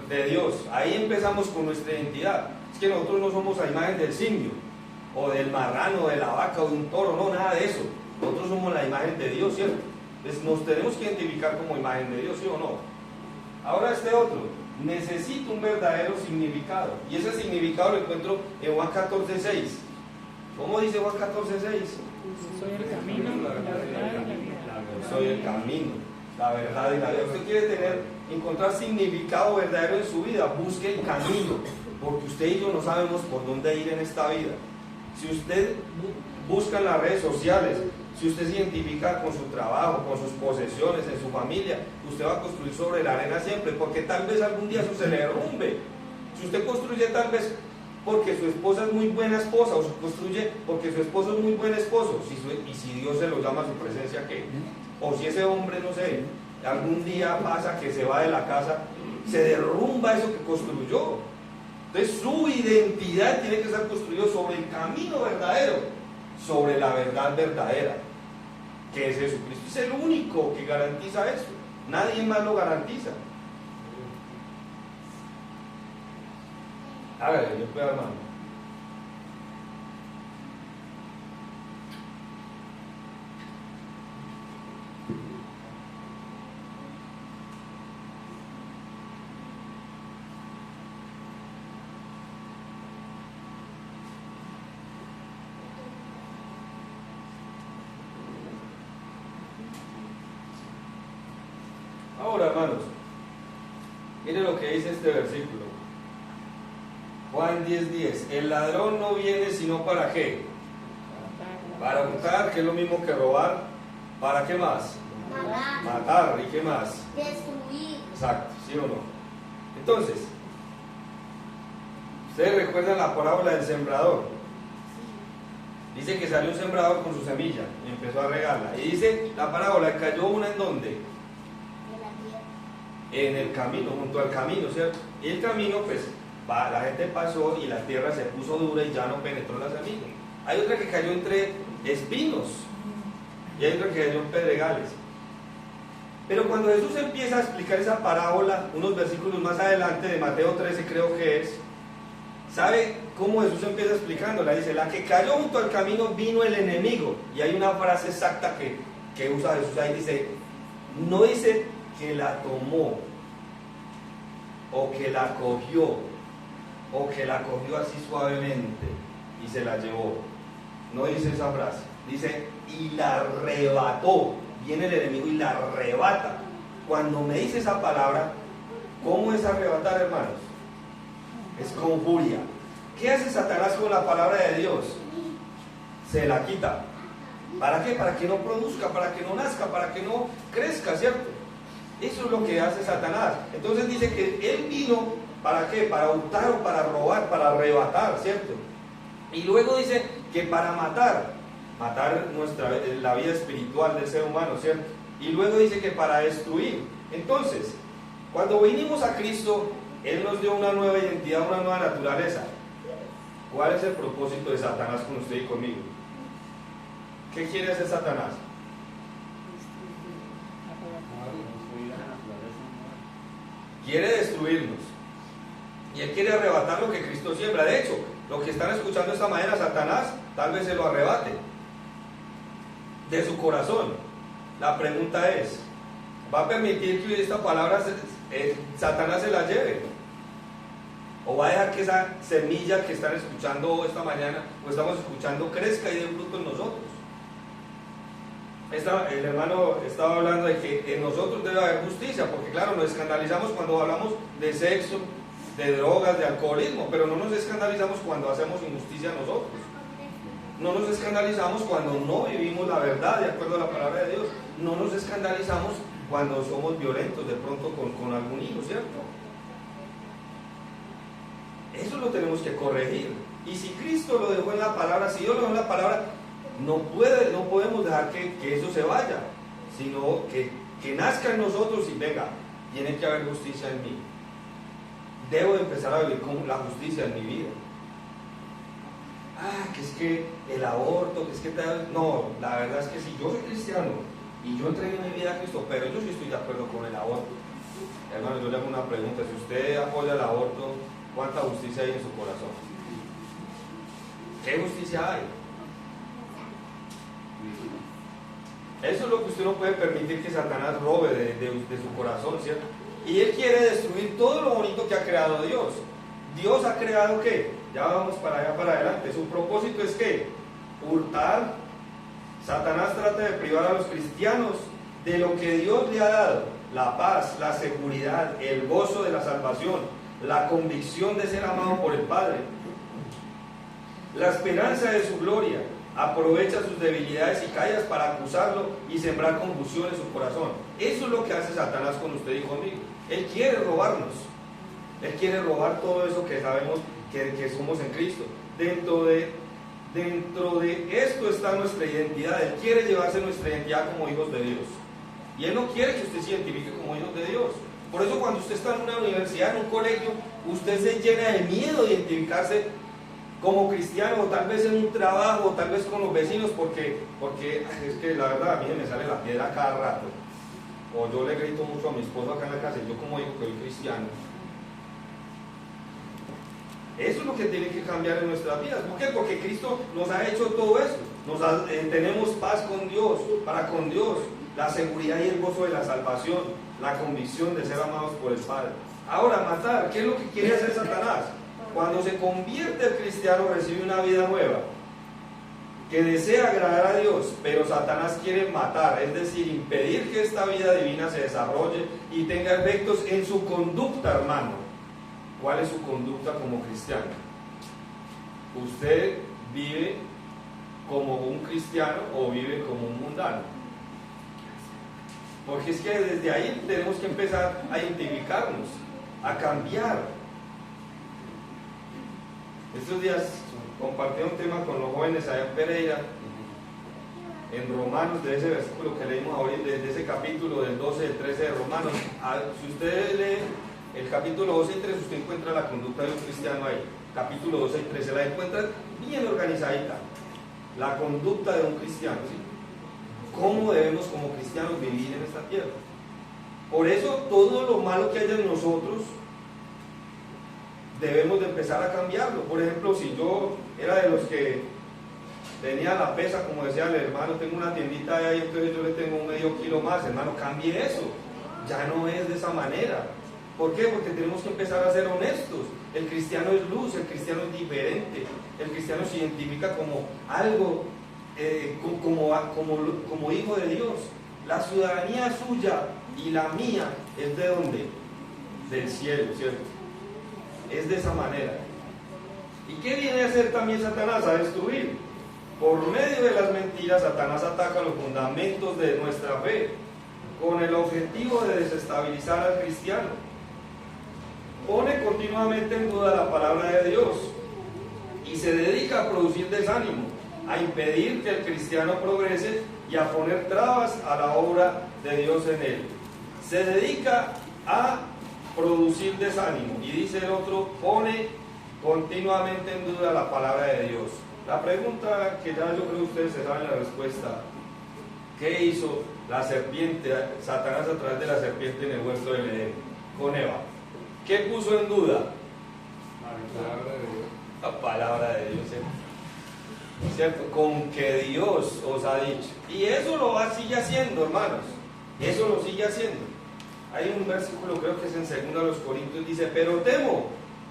De Dios. Ahí empezamos con nuestra identidad. Es que nosotros no somos a imagen del simio, o del marrano, o de la vaca, o de un toro, no, nada de eso. Nosotros somos la imagen de Dios, ¿cierto? Entonces nos tenemos que identificar como imagen de Dios, ¿sí o no? Ahora este otro, necesito un verdadero significado. Y ese significado lo encuentro en Juan 14:6. ¿Cómo dice Juan 14:6? Soy el camino, la verdad y la vida. Soy el camino, la verdad y la vida. Usted quiere encontrar significado verdadero en su vida, busque el camino, porque usted y yo no sabemos por dónde ir en esta vida. Si usted busca en las redes sociales, si usted se identifica con su trabajo, con sus posesiones, en su familia, usted va a construir sobre la arena siempre, porque tal vez algún día eso se le derrumbe. Si usted construye tal vez porque su esposa es muy buena esposa, o construye porque su esposo es muy buen esposo, y si Dios se lo llama a su presencia, ¿qué? O si ese hombre, no sé, algún día pasa que se va de la casa, se derrumba eso que construyó. Entonces su identidad tiene que estar construida sobre el camino verdadero, sobre la verdad verdadera, que es Jesucristo. Es el único que garantiza eso. Nadie más lo garantiza. Hágale, yo puedo, hermano. Ahora, hermanos, miren lo que dice este versículo. Juan 10:10. El ladrón no viene sino para ¿qué? Para hurtar, que es lo mismo que robar. ¿Para qué más? Matar. ¿Y qué más? Destruir. Exacto, ¿sí o no? Entonces, ¿ustedes recuerdan la parábola del sembrador? Dice que salió un sembrador con su semilla y empezó a regarla. Y dice la parábola, cayó una ¿en dónde? En el camino, junto al camino, ¿cierto? Y el camino, pues, la gente pasó y la tierra se puso dura y ya no penetró la semilla. Hay otra que cayó entre espinos y hay otra que cayó en pedregales. Pero cuando Jesús empieza a explicar esa parábola, unos versículos más adelante, de Mateo 13 creo que es, ¿sabe cómo Jesús empieza explicándola? Dice, la que cayó junto al camino vino el enemigo. Y hay una frase exacta que usa Jesús ahí, dice, no dice que la tomó, o que la cogió, o que la cogió así suavemente y se la llevó. No dice esa frase, dice y la arrebató. Viene el enemigo y la arrebata. Cuando me dice esa palabra, ¿cómo es arrebatar, hermanos? Es con furia. ¿Qué hace Satanás con la palabra de Dios? Se la quita. ¿Para qué? Para que no produzca, para que no nazca, para que no crezca, ¿cierto? Eso es lo que hace Satanás. Entonces dice que él vino, ¿para qué? Para hurtar o para robar, para arrebatar, ¿cierto? Y luego dice que para matar la vida espiritual del ser humano, ¿cierto? Y luego dice que para destruir. Entonces, cuando vinimos a Cristo, Él nos dio una nueva identidad, una nueva naturaleza. ¿Cuál es el propósito de Satanás con usted y conmigo? ¿Qué quiere hacer Satanás? Quiere destruirnos. Y Él quiere arrebatar lo que Cristo siembra. De hecho, lo que están escuchando esta mañana, Satanás tal vez se lo arrebate de su corazón. La pregunta es, ¿va a permitir que esta palabra Satanás se la lleve? ¿O va a dejar que esa semilla que están escuchando esta mañana, o estamos escuchando, crezca y dé fruto en nosotros? El hermano estaba hablando de que en nosotros debe haber justicia, porque claro, nos escandalizamos cuando hablamos de sexo, de drogas, de alcoholismo, pero no nos escandalizamos cuando hacemos injusticia a nosotros. No nos escandalizamos cuando no vivimos la verdad de acuerdo a la palabra de Dios. No nos escandalizamos cuando somos violentos de pronto con algún hijo, ¿cierto? Eso lo tenemos que corregir. Y si Cristo lo dejó en la palabra, si Dios lo dejó en la palabra, no podemos dejar que eso se vaya, sino que nazca en nosotros y venga, tiene que haber justicia en mí. Debo de empezar a vivir con la justicia en mi vida. Que es que el aborto, que es que tal. No, la verdad es que si yo soy cristiano y yo entregué mi vida a Cristo, pero yo sí estoy de acuerdo con el aborto. Hermano, yo le hago una pregunta: si usted apoya el aborto, ¿cuánta justicia hay en su corazón? ¿Qué justicia hay? Eso es lo que usted no puede permitir que Satanás robe de su corazón, ¿cierto? Y él quiere destruir todo lo bonito que ha creado Dios. Dios ha creado ¿qué? Ya vamos para allá, para adelante. Su propósito es ¿qué? Hurtar. Satanás trata de privar a los cristianos de lo que Dios le ha dado: la paz, la seguridad, el gozo de la salvación, la convicción de ser amado por el Padre, la esperanza de su gloria. Aprovecha sus debilidades y callas para acusarlo y sembrar confusión en su corazón. Eso es lo que hace Satanás con usted y conmigo. Él quiere robarnos. Él quiere robar todo eso que sabemos que somos en Cristo. Dentro de esto está nuestra identidad. Él quiere llevarse nuestra identidad como hijos de Dios. Y Él no quiere que usted se identifique como hijos de Dios. Por eso cuando usted está en una universidad, en un colegio, usted se llena de miedo de identificarse como cristiano, o tal vez en un trabajo, o tal vez con los vecinos, porque es que la verdad a mí me sale la piedra cada rato. O yo le grito mucho a mi esposo acá en la casa, y yo como digo que soy cristiano. Eso es lo que tiene que cambiar en nuestras vidas. ¿Por qué? Porque Cristo nos ha hecho todo eso. Tenemos paz con Dios, para con Dios, la seguridad y el gozo de la salvación, la convicción de ser amados por el Padre. Ahora, matar, ¿qué es lo que quiere hacer Satanás? Cuando se convierte el cristiano, recibe una vida nueva, que desea agradar a Dios, pero Satanás quiere matar, es decir, impedir que esta vida divina se desarrolle y tenga efectos en su conducta, hermano. ¿Cuál es su conducta como cristiano? ¿Usted vive como un cristiano o vive como un mundano? Porque es que desde ahí tenemos que empezar a identificarnos, a cambiar. Estos días compartí un tema con los jóvenes allá en Pereira, en Romanos, de ese versículo que leímos ahorita, de ese capítulo del 12 al 13 de Romanos. Si usted lee el capítulo 12 y 13, usted encuentra la conducta de un cristiano ahí. Capítulo 12 y 13, la encuentra bien organizadita. La conducta de un cristiano, ¿sí? ¿Cómo debemos como cristianos vivir en esta tierra? Por eso todo lo malo que haya en nosotros debemos de empezar a cambiarlo. Por ejemplo, si yo era de los que tenía la pesa, como decía el hermano, tengo una tiendita ahí, entonces yo le tengo un medio kilo más, hermano, cambie eso. Ya no es de esa manera. ¿Por qué? Porque tenemos que empezar a ser honestos. El cristiano es luz, el cristiano es diferente. El cristiano se identifica como algo, como hijo de Dios. La ciudadanía suya y la mía es de ¿dónde? Del cielo, ¿cierto? Es de esa manera. ¿Y qué viene a hacer también Satanás? A destruir. Por medio de las mentiras, Satanás ataca los fundamentos de nuestra fe, con el objetivo de desestabilizar al cristiano. Pone continuamente en duda la palabra de Dios y se dedica a producir desánimo, a impedir que el cristiano progrese y a poner trabas a la obra de Dios en él. Se dedica a producir desánimo, y dice el otro, pone continuamente en duda la palabra de Dios. La pregunta que ya yo creo que ustedes se saben la respuesta: ¿qué hizo la serpiente, Satanás, a través de la serpiente en el huerto del Edén con Eva? ¿Qué puso en duda? La palabra de Dios, ¿cierto? Con que Dios os ha dicho. Y eso lo sigue haciendo, hermanos. Eso lo sigue haciendo. Hay un versículo, creo que es en 2 Corintios, dice: pero temo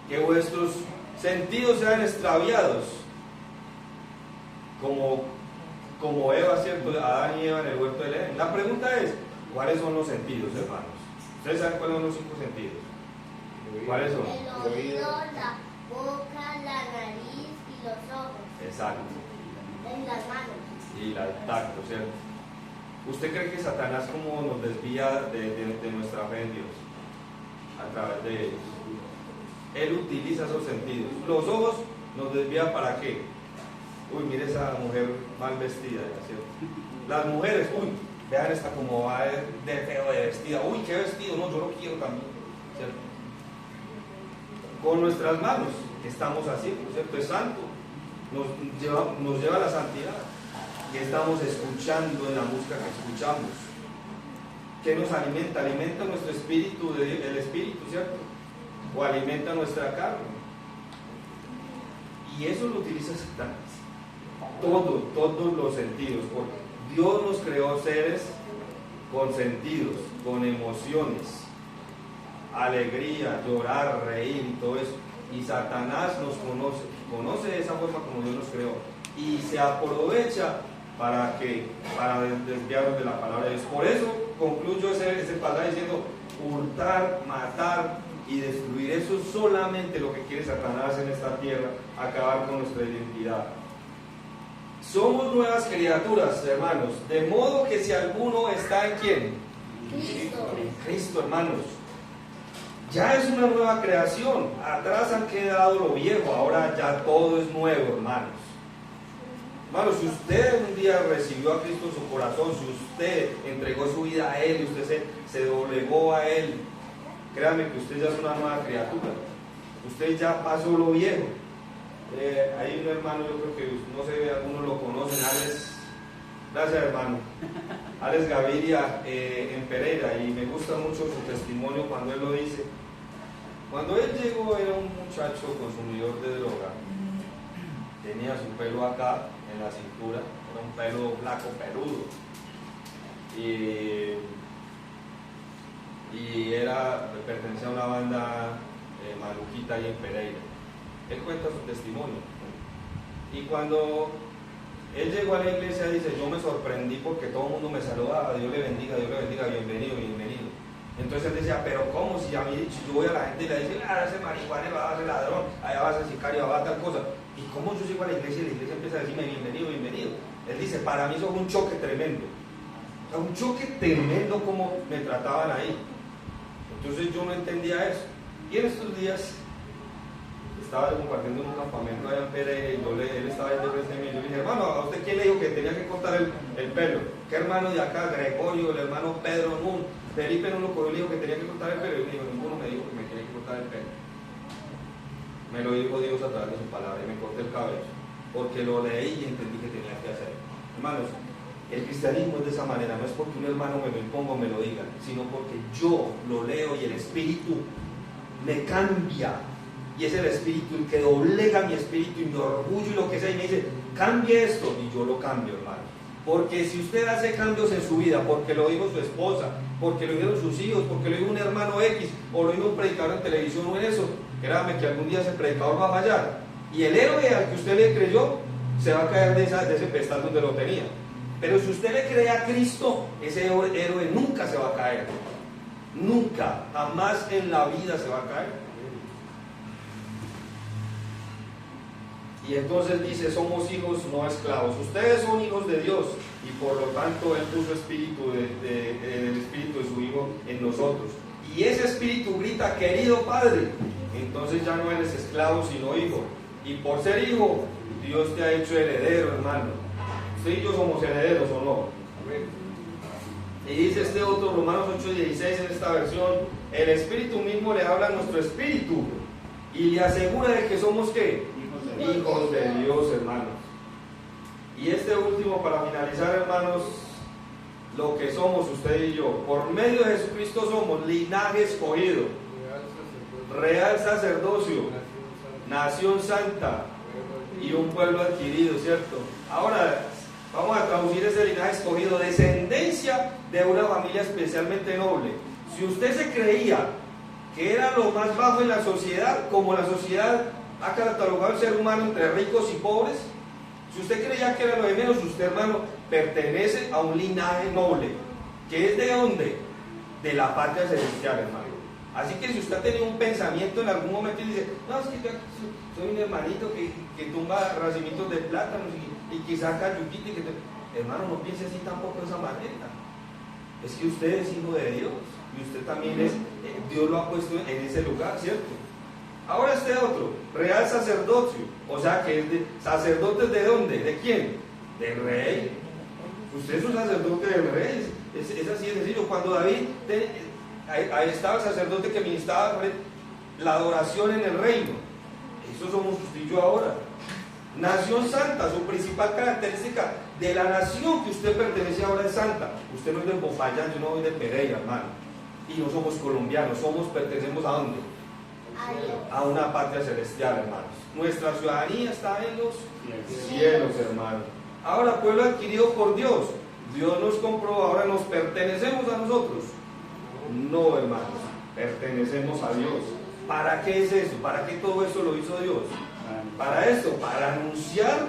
que vuestros sentidos sean extraviados, como Eva, ¿cierto? Adán y Eva en el huerto del Edén. La pregunta es, ¿cuáles son los sentidos, hermanos? ¿Ustedes saben cuáles son los 5 sentidos? ¿Cuáles son? El oído, la boca, la nariz y los ojos. Exacto. En las manos. Y el tacto, ¿cierto? ¿Usted cree que Satanás cómo nos desvía de nuestra fe en Dios? A través de ellos. Él utiliza esos sentidos. Los ojos nos desvían ¿para qué? Uy, mire esa mujer mal vestida, ¿cierto? Las mujeres, uy, vean esta como va de feo de vestida. Uy, qué vestido, no, yo lo quiero también, ¿cierto? Con nuestras manos, ¿qué estamos haciendo? ¿Cierto? Es santo, nos lleva a la santidad. ¿Qué estamos escuchando en la música que escuchamos? ¿Qué nos alimenta? Alimenta nuestro espíritu, el espíritu, ¿cierto? O alimenta nuestra carne. Y eso lo utiliza Satanás. Todos los sentidos, porque Dios nos creó seres con sentidos, con emociones, alegría, llorar, reír y todo eso. Y Satanás nos conoce de esa forma como Dios nos creó, y se aprovecha para desviarnos de la palabra de Dios. Por eso concluyo ese pasaje diciendo: hurtar, matar y destruir. Eso es solamente lo que quiere Satanás en esta tierra, acabar con nuestra identidad. Somos nuevas criaturas, hermanos, de modo que si alguno está en ¿quién? Cristo. En Cristo, hermanos. Ya es una nueva creación. Atrás han quedado lo viejo, ahora ya todo es nuevo, hermanos. Hermanos, si usted un día recibió a Cristo en su corazón, si usted entregó su vida a Él, y usted se doblegó a Él, créame que usted ya es una nueva criatura. Usted ya pasó lo viejo. Hay un hermano, yo creo que no sé, algunos lo conocen, Alex. Gracias, hermano. Alex Gaviria en Pereira, y me gusta mucho su testimonio cuando él lo dice. Cuando él llegó era un muchacho consumidor de droga. Tenía su pelo acá en la cintura, era un pelo blanco peludo. Y pertenecía a una banda maluquita ahí en Pereira. Él cuenta su testimonio. Y cuando él llegó a la iglesia, dice, yo me sorprendí porque todo el mundo me saludaba, Dios le bendiga, bienvenido, bienvenido. Entonces él decía, pero ¿cómo? Si a mí, si yo voy a la gente y le dice, ese marihuana va a ser ladrón, allá va a ser sicario, va a tal cosa. ¿Y cómo yo llego a la iglesia y la iglesia empieza a decirme, bienvenido, bienvenido? Él dice, para mí eso fue un choque tremendo. O sea, un choque tremendo como me trataban ahí. Entonces yo no entendía eso. Y en estos días estaba compartiendo en un campamento allá en Pereira y él estaba ahí de frente a mí. Yo le dije, hermano, ¿a usted quién le dijo que tenía que cortar el pelo? ¿Qué hermano de acá? Gregorio, el hermano Pedro Nun, Felipe no lo cogió, le dijo que tenía que cortar el pelo. Y yo le digo, ninguno me dijo que me tenía que cortar el pelo. Me lo dijo Dios a través de su palabra y me corté el cabello. Porque lo leí y entendí que tenía que hacerlo. Hermanos, el cristianismo es de esa manera, no es porque un hermano me lo imponga o me lo diga, sino porque yo lo leo y el Espíritu me cambia. Y es el Espíritu el que doblega mi espíritu y mi orgullo y lo que sea, y me dice, cambie esto, y yo lo cambio, hermano. Porque si usted hace cambios en su vida, porque lo dijo su esposa, porque lo dijeron sus hijos, porque lo dijo un hermano X, o lo dijo un predicador en televisión o en eso, créame que algún día ese predicador va a fallar. Y el héroe al que usted le creyó, se va a caer de ese pedestal donde lo tenía. Pero si usted le cree a Cristo, ese héroe nunca se va a caer. Nunca, jamás en la vida se va a caer. Y entonces dice, somos hijos, no esclavos. Ustedes son hijos de Dios y por lo tanto Él puso espíritu el espíritu de su Hijo en nosotros. Y ese espíritu grita, querido Padre. Entonces ya no eres esclavo sino hijo. Y por ser hijo, Dios te ha hecho heredero, hermano. Usted y yo somos herederos, ¿o no? Y dice este otro, Romanos 8:16 en esta versión, el Espíritu mismo le habla a nuestro espíritu y le asegura de que somos ¿qué? Hijos de Dios, hermanos. Y este último, para finalizar, hermanos, lo que somos usted y yo, por medio de Jesucristo somos linaje escogido, real sacerdocio, nación santa y un pueblo adquirido, ¿cierto? Ahora vamos a traducir ese linaje escogido, descendencia de una familia especialmente noble. Si usted se creía que era lo más bajo en la sociedad, como la sociedad ha catalogado al ser humano entre ricos y pobres, si usted creía que era lo de menos, usted, hermano, pertenece a un linaje noble, que es ¿de dónde? De la patria celestial, hermano. Así que si usted ha tenido un pensamiento en algún momento y dice, no, es que yo soy un hermanito que tumba racimientos de plátanos y que saca yuquita, hermano, no piense así tampoco de esa manera. Es que usted es hijo de Dios y usted también es, Dios lo ha puesto en ese lugar, ¿cierto? Ahora este otro, real sacerdocio, o sea que es de sacerdotes ¿de dónde? ¿De quién? Del rey. Usted es un sacerdote del rey, es así de sencillo. Cuando David ahí estaba el sacerdote que ministraba la adoración en el reino. Eso somos usted y yo ahora. Nación santa, su principal característica de la nación que usted pertenece ahora es santa. Usted no es de Popayán, yo no soy de Pereira, hermano. Y no somos colombianos, pertenecemos ¿a dónde? A una patria celestial, hermanos. Nuestra ciudadanía está en los cielos, hermanos. Ahora, pueblo adquirido por Dios. Dios nos compró, ahora nos pertenecemos a nosotros. No, hermanos, pertenecemos a Dios. ¿Para qué es eso? ¿Para qué todo eso lo hizo Dios? Para esto, para anunciar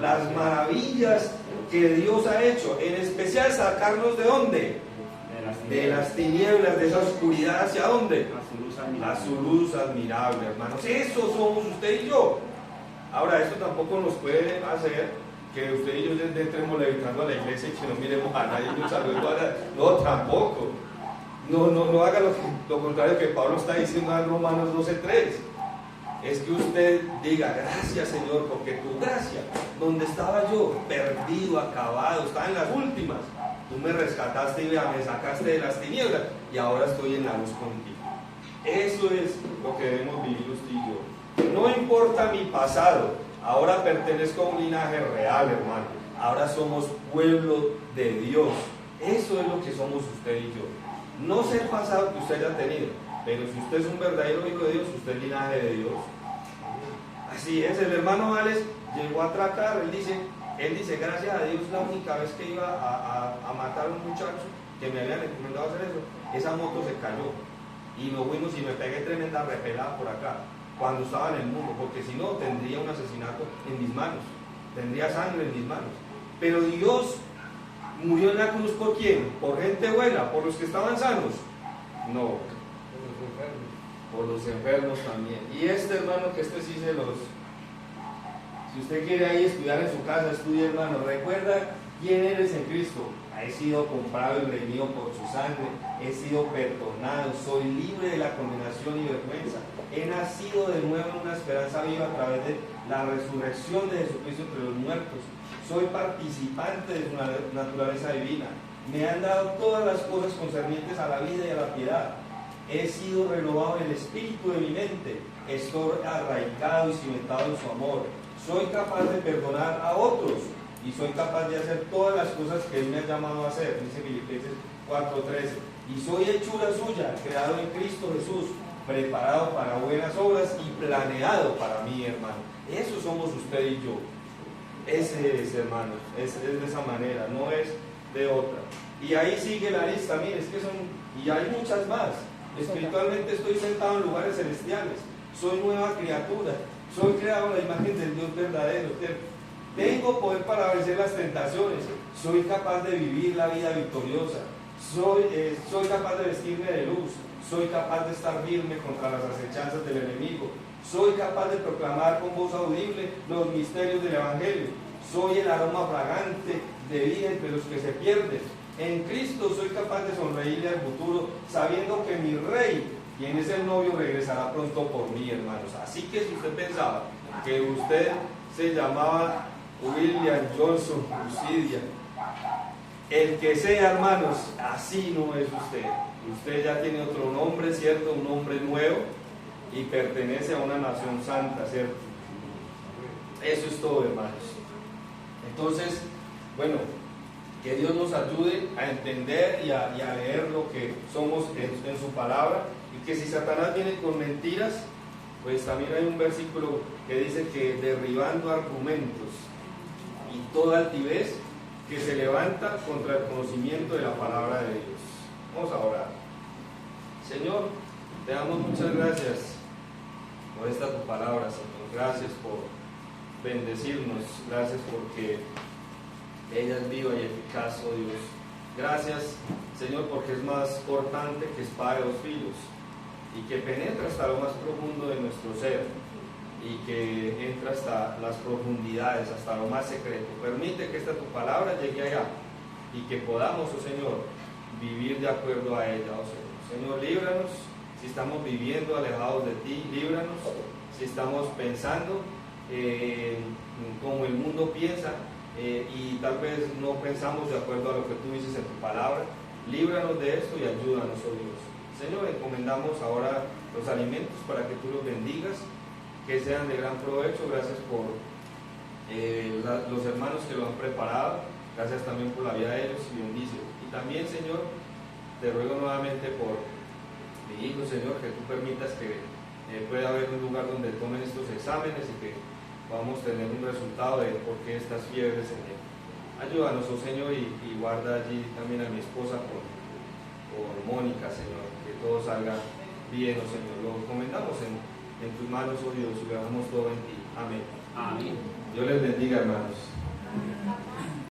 las maravillas que Dios ha hecho, en especial sacarnos ¿de dónde? De las tinieblas, de esa oscuridad, ¿hacia dónde? A su luz admirable, hermanos. Eso somos usted y yo. Ahora, esto tampoco nos puede hacer que usted y yo entremos levitando a la iglesia y que no miremos a nadie y un saludo. No, tampoco. No haga lo contrario que Pablo está diciendo en Romanos 12:3. Es que usted diga, gracias Señor, porque tu gracia, donde estaba yo, perdido, acabado, estaba en las últimas, tú me rescataste y me sacaste de las tinieblas y ahora estoy en la luz contigo. Eso es lo que debemos vivir usted y yo. no importa mi pasado, ahora pertenezco a un linaje real, hermano. Ahora somos pueblo de Dios. Eso es lo que somos usted y yo. No sé el pasado que usted haya tenido, pero si usted es un verdadero hijo de Dios, usted es linaje de Dios. Así es, el hermano Alex llegó a tratar, él dice, gracias a Dios, la única vez que iba a matar a un muchacho que me habían recomendado hacer eso, esa moto se cayó y nos fuimos y me pegué tremenda repelada por acá cuando estaba en el mundo, porque si no tendría un asesinato en mis manos, tendría sangre en mis manos. Pero Dios murió en la cruz, ¿por quién? ¿Por gente buena? ¿Por los que estaban sanos? No, por los enfermos también. Y este hermano, que este sí se los... Si usted quiere ahí estudiar en su casa, estudie, hermano. Recuerda quién eres en Cristo. He sido comprado y redimido por su sangre. He sido perdonado. Soy libre de la condenación y vergüenza. He nacido de nuevo en una esperanza viva a través de la resurrección de Jesucristo entre los muertos. Soy participante de su naturaleza divina. Me han dado todas las cosas concernientes a la vida y a la piedad. He sido renovado en el espíritu de mi mente. Estoy arraigado y cimentado en su amor. Soy capaz de perdonar a otros y soy capaz de hacer todas las cosas que Él me ha llamado a hacer, dice Filipenses 4:13. Y soy hechura suya, creado en Cristo Jesús, preparado para buenas obras y planeado para mí, hermano. Eso somos usted y yo. Ese es, hermano, es de esa manera, no es de otra. Y ahí sigue la lista, mire, es que son, y hay muchas más. Espiritualmente estoy sentado en lugares celestiales, soy nueva criatura, soy creado a la imagen del Dios verdadero, tengo poder para vencer las tentaciones, soy capaz de vivir la vida victoriosa, soy capaz de vestirme de luz, soy capaz de estar firme contra las acechanzas del enemigo, soy capaz de proclamar con voz audible los misterios del Evangelio, soy el aroma fragante de vida entre los que se pierden. En Cristo soy capaz de sonreírle al futuro, sabiendo que mi Rey, quien es el novio, regresará pronto por mí, hermanos. Así que si usted pensaba que usted se llamaba William Johnson Lucidia, el que sea, hermanos, así no es usted. Usted ya tiene otro nombre, ¿cierto? Un nombre nuevo y pertenece a una nación santa, ¿cierto? Eso es todo, hermanos. Entonces, bueno, que Dios nos ayude a entender y a leer lo que somos en su palabra, y que si Satanás viene con mentiras, pues también hay un versículo que dice que derribando argumentos y toda altivez que se levanta contra el conocimiento de la palabra de Dios. Vamos a orar. Señor, te damos muchas gracias por esta tu palabra, Señor. Gracias por bendecirnos, gracias porque ella es viva y eficaz, oh Dios. Gracias, Señor, porque es más cortante que espada de dos filos y que penetra hasta lo más profundo de nuestro ser y que entra hasta las profundidades, hasta lo más secreto. Permite que esta tu palabra llegue allá y que podamos, oh Señor, vivir de acuerdo a ella, oh Señor. Señor, líbranos si estamos viviendo alejados de ti, líbranos si estamos pensando como el mundo piensa, y tal vez no pensamos de acuerdo a lo que tú dices en tu palabra. Líbranos de esto y ayúdanos, oh Dios. Señor, encomendamos ahora los alimentos para que tú los bendigas, que sean de gran provecho. Gracias por los hermanos que lo han preparado, gracias también por la vida de ellos, y bendice. Y también, Señor, te ruego nuevamente por mi hijo, Señor, que tú permitas que pueda haber un lugar donde tomen estos exámenes y que podamos tener un resultado de por qué estas fiebres en él. Ayúdanos, oh Señor, y guarda allí también a mi esposa por Mónica, Señor, que todo salga bien, oh Señor. Lo encomendamos en tus manos, oh Dios, y lo dejamos todo en ti. Amén. Amén. Dios les bendiga, hermanos.